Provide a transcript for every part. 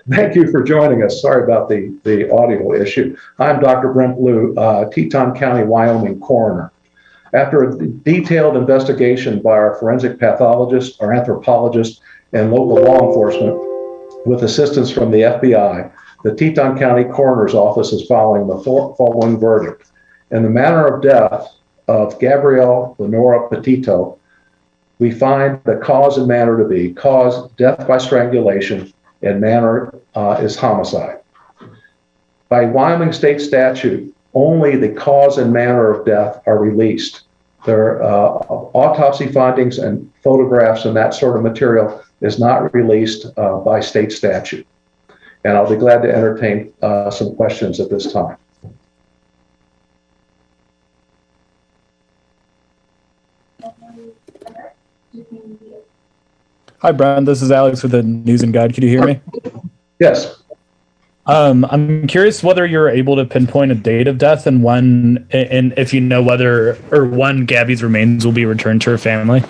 Thank you for joining us. Sorry about the audio issue. I'm Dr. Brent Blue, Teton County, Wyoming coroner. After a detailed investigation by our forensic pathologist, our anthropologist, and local law enforcement with assistance from the FBI, the Teton County Coroner's Office is following the following verdict. In the manner of death of Gabrielle Lenora Petito, we find the cause and manner to be death by strangulation, and manner is homicide. By Wyoming state statute, only the cause and manner of death are released. Their autopsy findings and photographs and that sort of material is not released by state statute. And I'll be glad to entertain some questions at this time. Hi, Brian. This is Alex with the News and Guide. Could you hear me? Yes. I'm curious whether you're able to pinpoint a date of death and when, and if you know whether or when Gabby's remains will be returned to her family.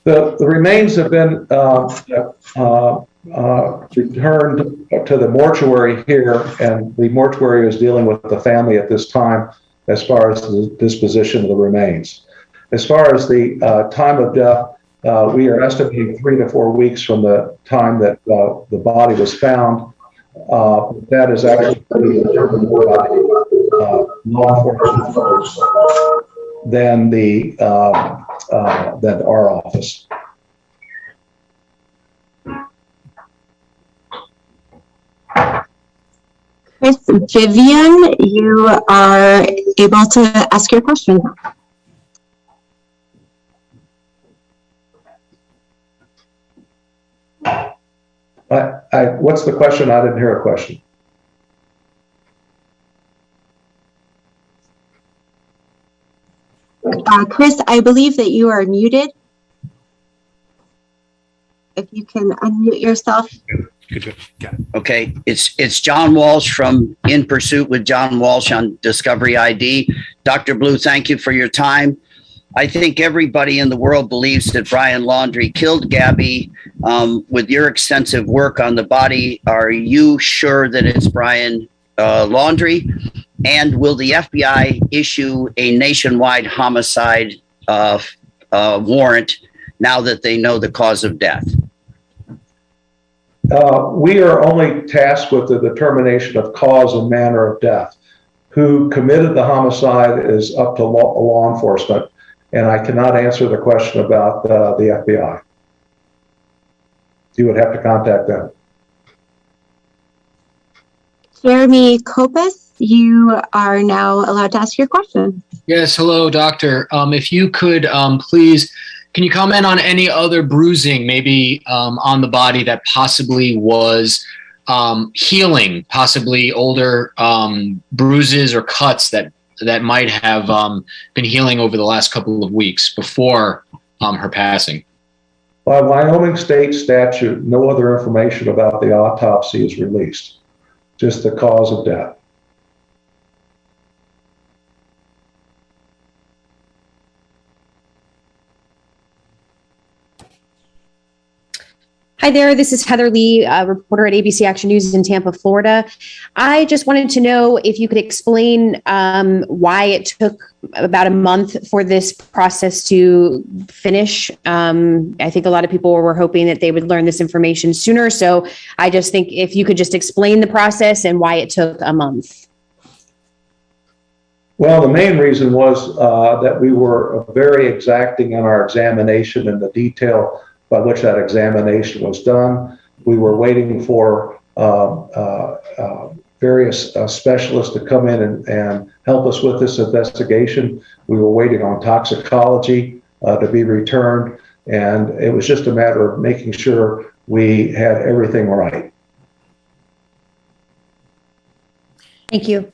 The remains have been returned to the mortuary here, and the mortuary is dealing with the family at this time as far as the disposition of the remains. As far as the time of death, we are estimating 3 to 4 weeks from the time that the body was found. That is actually determined more by law enforcement folks than our office. Chris, Vivian, you are able to ask your question. What's the question? I didn't hear a question. Chris, I believe that you are muted. If you can unmute yourself. Okay, it's John Walsh from In Pursuit with John Walsh on Discovery ID. Dr. Blue, thank you for your time. I think everybody in the world believes that Brian Laundrie killed Gabby. With your extensive work on the body, are you sure that it's Brian Laundrie? And will the FBI issue a nationwide homicide warrant now that they know the cause of death? We are only tasked with the determination of cause and manner of death. Who committed the homicide is up to law enforcement, and I cannot answer the question about the FBI. You would have to contact them. Jeremy Kopis, you are now allowed to ask your question. Yes, hello, doctor. If you could please, can you comment on any other bruising, maybe on the body that possibly was healing, possibly older bruises or cuts that might have been healing over the last couple of weeks before her passing? By Wyoming state statute, no other information about the autopsy is released, just the cause of death. Hi there, this is Heather Lee, a reporter at ABC Action News in Tampa, Florida. I just wanted to know if you could explain why it took about a month for this process to finish. I think a lot of people were hoping that they would learn this information sooner. So I just think if you could just explain the process and why it took a month. Well, the main reason was that we were very exacting in our examination and the detail by which that examination was done. We were waiting for various specialists to come in and help us with this investigation. We were waiting on toxicology to be returned, and it was just a matter of making sure we had everything right. Thank you.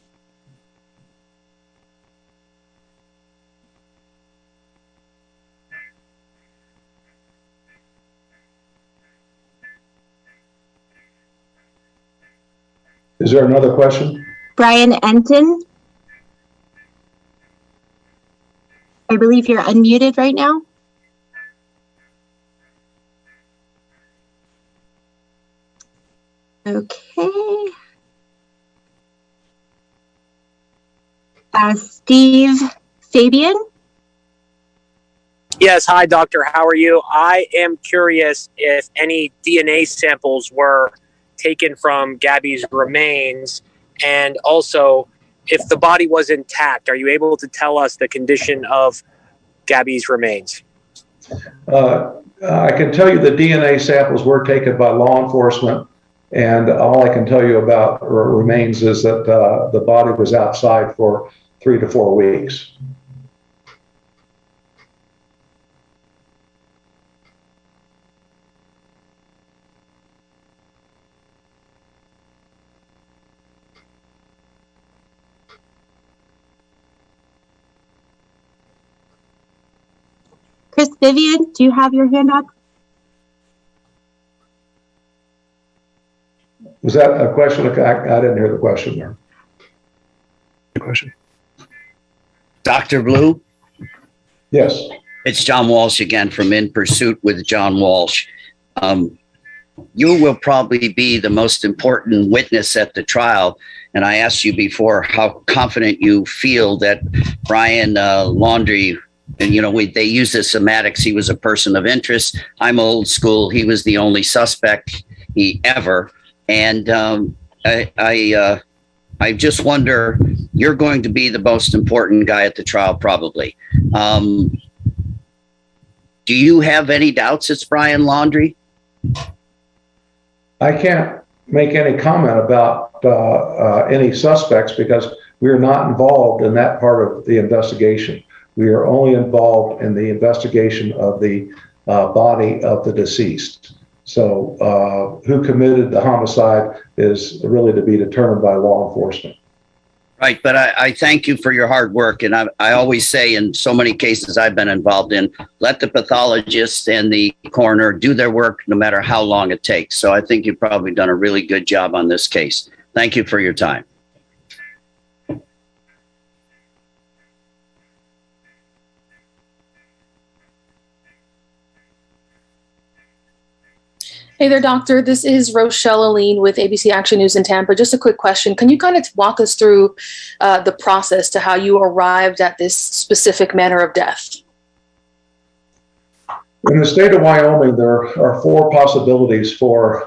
Is there another question? Brian Enton, I believe you're unmuted right now. Okay. Steve Fabian? Yes, hi, doctor. How are you? I am curious if any DNA samples were taken from Gabby's remains, and also if the body was intact. Are you able to tell us the condition of Gabby's remains? I can tell you the DNA samples were taken by law enforcement, and all I can tell you about remains is that the body was outside for 3 to 4 weeks. Chris Vivian, do you have your hand up? Was that a question? I didn't hear the question there. Good question. Dr. Blue? Yes. It's John Walsh again from In Pursuit with John Walsh. You will probably be the most important witness at the trial. And I asked you before how confident you feel that Brian Laundrie, and they use the semantics. He was a person of interest. I'm old school. He was the only suspect ever. And I just wonder, you're going to be the most important guy at the trial, probably. Do you have any doubts it's Brian Laundrie? I can't make any comment about any suspects because we are not involved in that part of the investigation. We are only involved in the investigation of the body of the deceased. So who committed the homicide is really to be determined by law enforcement. Right, but I thank you for your hard work. And I always say in so many cases I've been involved in, let the pathologist and the coroner do their work no matter how long it takes. So I think you've probably done a really good job on this case. Thank you for your time. Hey there, doctor. This is Rochelle Aline with ABC Action News in Tampa. Just a quick question. Can you kind of walk us through the process to how you arrived at this specific manner of death? In the state of Wyoming, there are 4 possibilities for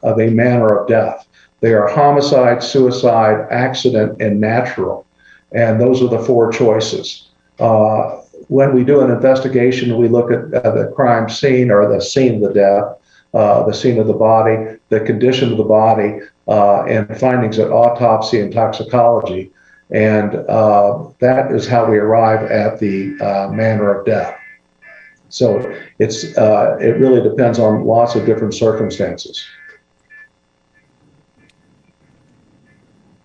a manner of death. They are homicide, suicide, accident, and natural. And those are the 4 choices. When we do an investigation, we look at the crime scene or the scene of the death, the scene of the body, the condition of the body, and findings at autopsy and toxicology. And that is how we arrive at the manner of death. So it really depends on lots of different circumstances.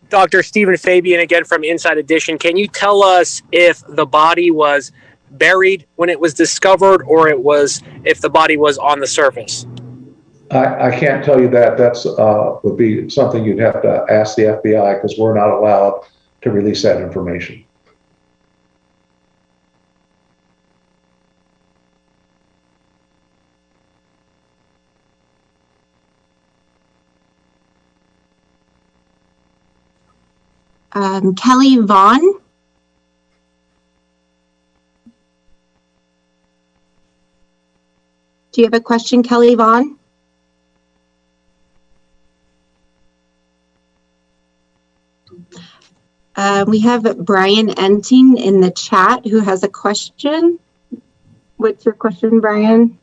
Dr. Stephen Fabian again from Inside Edition. Can you tell us if the body was buried when it was discovered or if the body was on the surface? I can't tell you that. That's would be something you'd have to ask the FBI because we're not allowed to release that information. Kelly Vaughn. Do you have a question, Kelly Vaughn? We have Brian Enting in the chat who has a question. What's your question, Brian?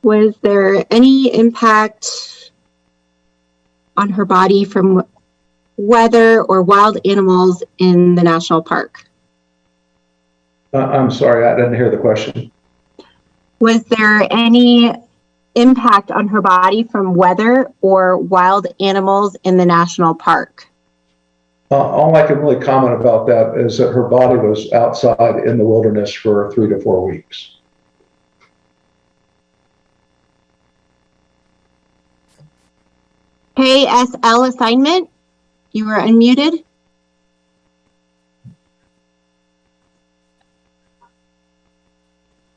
Was there any impact on her body from weather or wild animals in the national park? I'm sorry, I didn't hear the question. Was there any impact on her body from weather or wild animals in the national park? All I can really comment about that is that her body was outside in the wilderness for 3 to 4 weeks. KSL assignment, you were unmuted.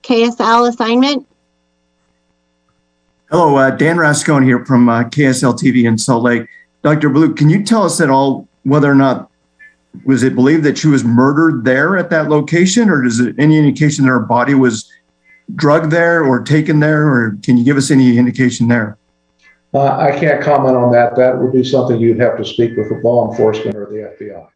KSL assignment. Hello, Dan Rascone here from KSL TV in Salt Lake. Dr. Blue, can you tell us at all whether or not was it believed that she was murdered there at that location, or is it any indication that her body was drugged there or taken there, or can you give us any indication there? I can't comment on that. That would be something you'd have to speak with the law enforcement or the FBI.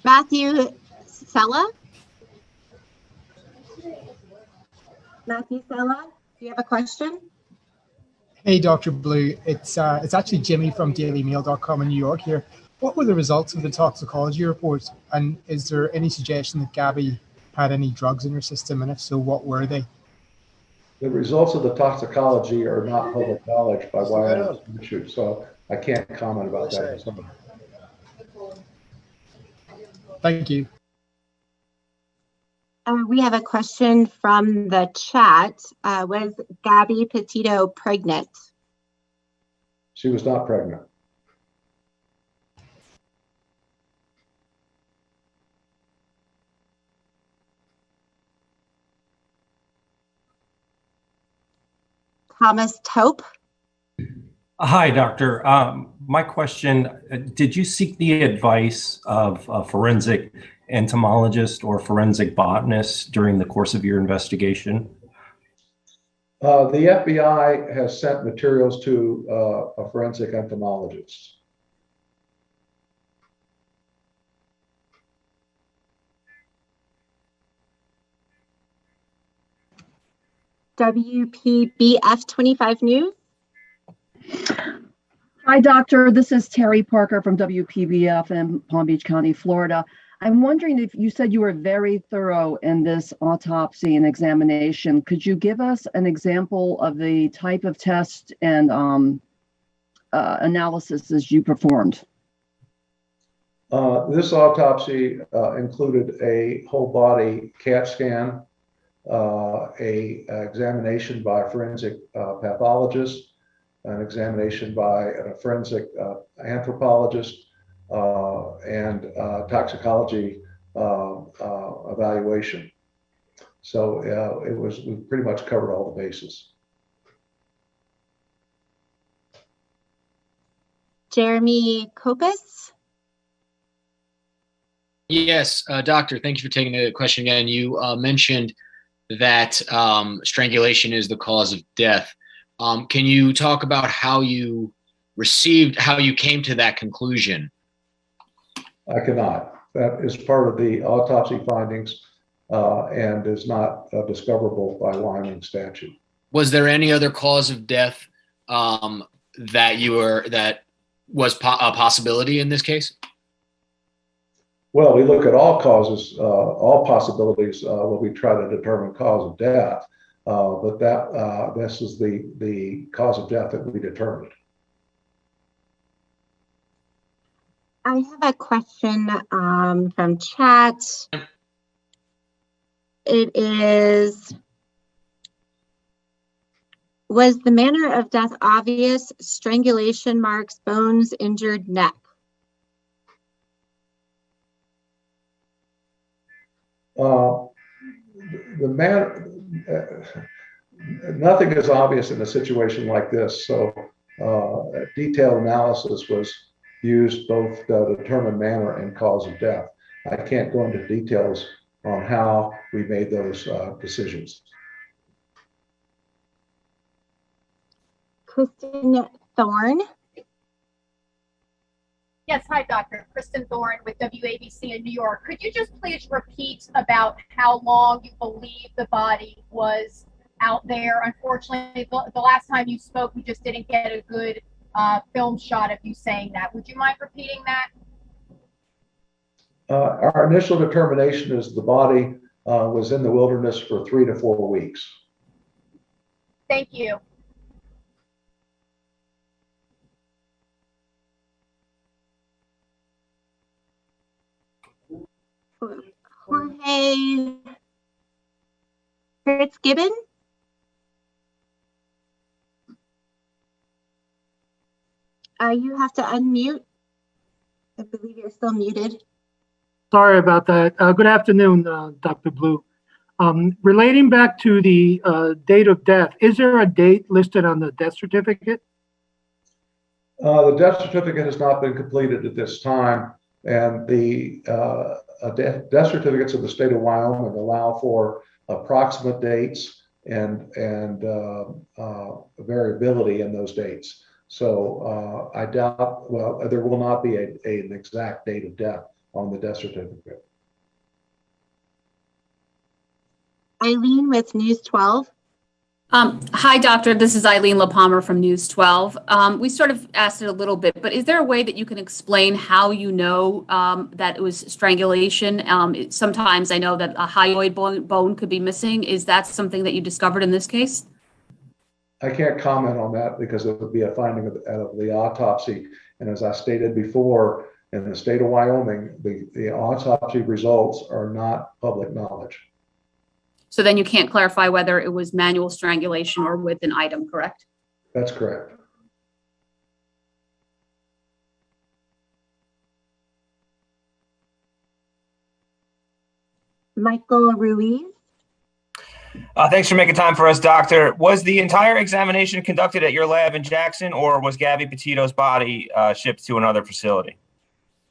Matthew Sella? Matthew Sella, do you have a question? Hey, Dr. Blue. It's actually Jimmy from dailymail.com in New York here. What were the results of the toxicology report? And is there any suggestion that Gabby had any drugs in her system? And if so, what were they? The results of the toxicology are not public knowledge by Wyoming Institute, so I can't comment about that. Thank you. We have a question from the chat. Was Gabby Petito pregnant? She was not pregnant. Thomas Taupe? Hi, doctor. My question, did you seek the advice of a forensic entomologist or forensic botanist during the course of your investigation? The FBI has sent materials to a forensic entomologist. WPBF 25 News? Hi, doctor. This is Terry Parker from WPBF in Palm Beach County, Florida. I'm wondering if you said you were very thorough in this autopsy and examination. Could you give us an example of the type of test and analysis you performed? This autopsy included a whole body CAT scan, a examination by a forensic pathologist, an examination by a forensic anthropologist, and toxicology evaluation. So we pretty much covered all the bases. Jeremy Kopis? Yes, doctor, thank you for taking the question again. You mentioned that strangulation is the cause of death. Can you talk about how you came to that conclusion? I cannot. That is part of the autopsy findings and is not discoverable by Wyoming statute. Was there any other cause of death that was a possibility in this case? Well, we look at all causes, all possibilities when we try to determine cause of death, but this is the cause of death that we determined. I have a question from chat. It is, was the manner of death obvious? Strangulation marks, bones, injured neck. Nothing is obvious in a situation like this. So detailed analysis was used both to determine manner and cause of death. I can't go into details on how we made those decisions. Kristen Thorne. Yes, hi, Doctor. Kristen Thorne with WABC in New York. Could you just please repeat about how long you believe the body was out there? Unfortunately, the last time you spoke, we just didn't get a good film shot of you saying that. Would you mind repeating that? Our initial determination is the body was in the wilderness for 3 to 4 weeks. Thank you. Jorge Fitzgibbon. You have to unmute. I believe you're still muted. Sorry about that. Good afternoon, Dr. Blue. Relating back to the date of death, is there a date listed on the death certificate? The death certificate has not been completed at this time, and the death certificates of the state of Wyoming allow for approximate dates and variability in those dates. So I doubt, well, there will not be an exact date of death on the death certificate. Eileen with News 12. Hi, doctor. This is Eileen LaPalmer from News 12. We sort of asked it a little bit, but is there a way that you can explain how you know that it was strangulation? Sometimes I know that a hyoid bone could be missing. Is that something that you discovered in this case? I can't comment on that because it would be a finding of the autopsy. And as I stated before, in the state of Wyoming, the autopsy results are not public knowledge. So then you can't clarify whether it was manual strangulation or with an item, correct? That's correct. Michael Ruiz. Thanks for making time for us, doctor. Was the entire examination conducted at your lab in Jackson, or was Gabby Petito's body shipped to another facility?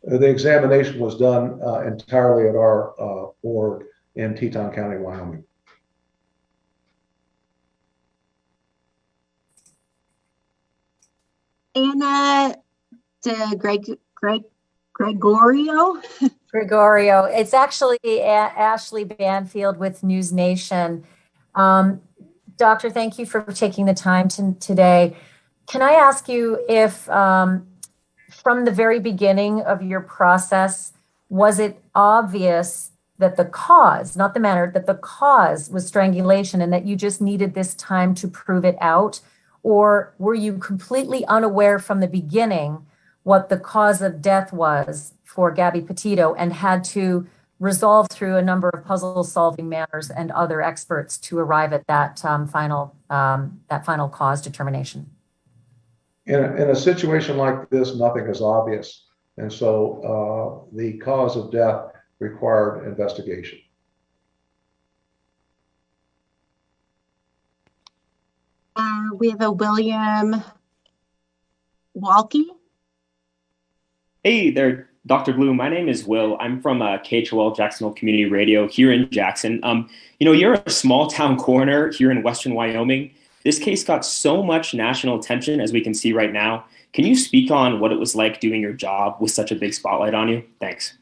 The examination was done entirely at our org in Teton County, Wyoming. Anna Gregorio. Gregorio. It's actually Ashley Banfield with News Nation. Doctor, thank you for taking the time today. Can I ask you if from the very beginning of your process, was it obvious that the cause, not the manner, that the cause was strangulation and that you just needed this time to prove it out? Or were you completely unaware from the beginning what the cause of death was for Gabby Petito and had to resolve through a number of puzzle-solving manners and other experts to arrive at that final cause determination? In a situation like this, nothing is obvious, and so the cause of death required investigation. We have a William Walkie. Hey there, Dr. Blue. My name is Will. I'm from KHOL Jacksonville Community Radio here in Jackson. You're a small town coroner here in Western Wyoming. This case got so much national attention, as we can see right now. Can you speak on what it was like doing your job with such a big spotlight on you? Thanks.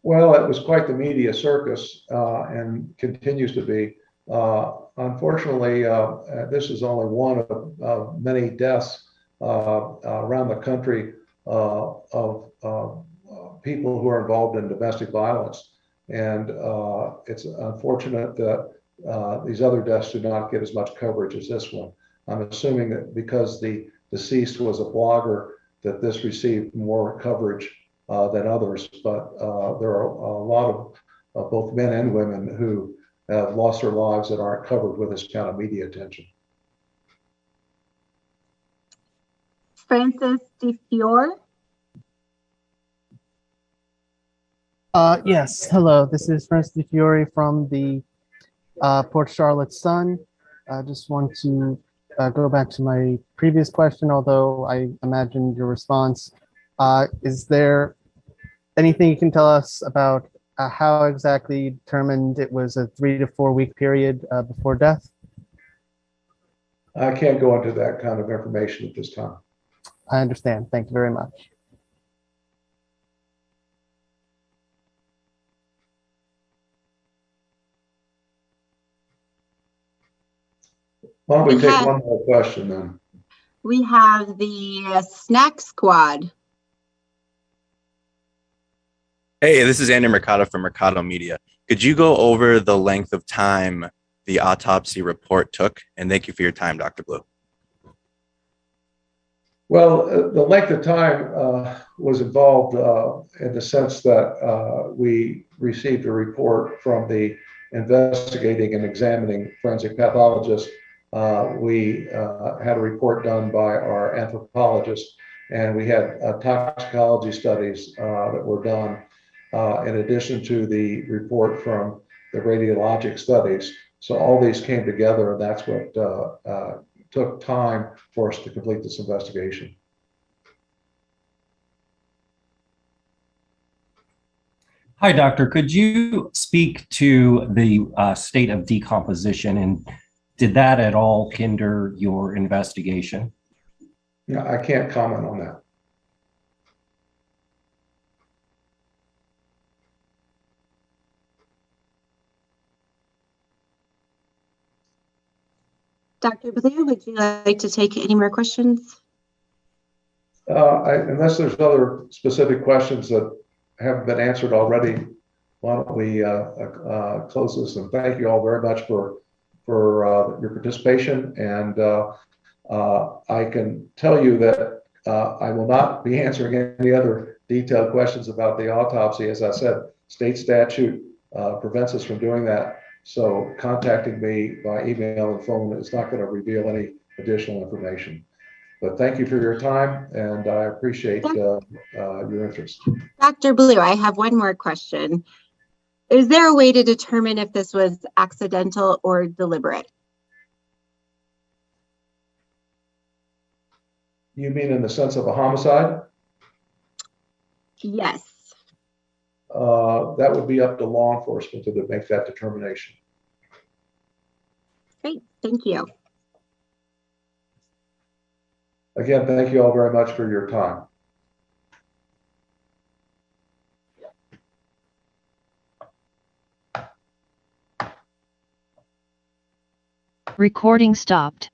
Well, it was quite the media circus and continues to be. Unfortunately, this is only one of many deaths around the country of people who are involved in domestic violence. And it's unfortunate that these other deaths do not get as much coverage as this one. I'm assuming that because the deceased was a blogger, that this received more coverage than others. But there are a lot of both men and women who have lost their lives that aren't covered with this kind of media attention. Francis DeFiore. Yes, hello. This is Francis DeFiore from the Port Charlotte Sun. I just want to go back to my previous question, although I imagine your response. Is there anything you can tell us about how exactly you determined it was a 3 to 4 week period before death? I can't go into that kind of information at this time. I understand. Thank you very much. Why don't we take one more question then? We have the Snack Squad. Hey, this is Andy Mercado from Mercado Media. Could you go over the length of time the autopsy report took? And thank you for your time, Dr. Blue. Well, the length of time was involved in the sense that we received a report from the investigating and examining forensic pathologist. We had a report done by our anthropologist, And we had toxicology studies that were done in addition to the report from the radiologic studies. So all these came together, and that's what took time for us to complete this investigation. Hi, doctor. Could you speak to the state of decomposition, and did that at all hinder your investigation? Yeah, I can't comment on that. Dr. Blue, would you like to take any more questions? Unless there's other specific questions that haven't been answered already, why don't we close this? And thank you all very much for your participation. And I can tell you that I will not be answering any other detailed questions about the autopsy. As I said, state statute prevents us from doing that. So contacting me by email and phone is not going to reveal any additional information. But thank you for your time, and I appreciate your interest. Dr. Blue, I have one more question. Is there a way to determine if this was accidental or deliberate? You mean in the sense of a homicide? Yes. That would be up to law enforcement to make that determination. Great, thank you. Again, thank you all very much for your time. Recording stopped.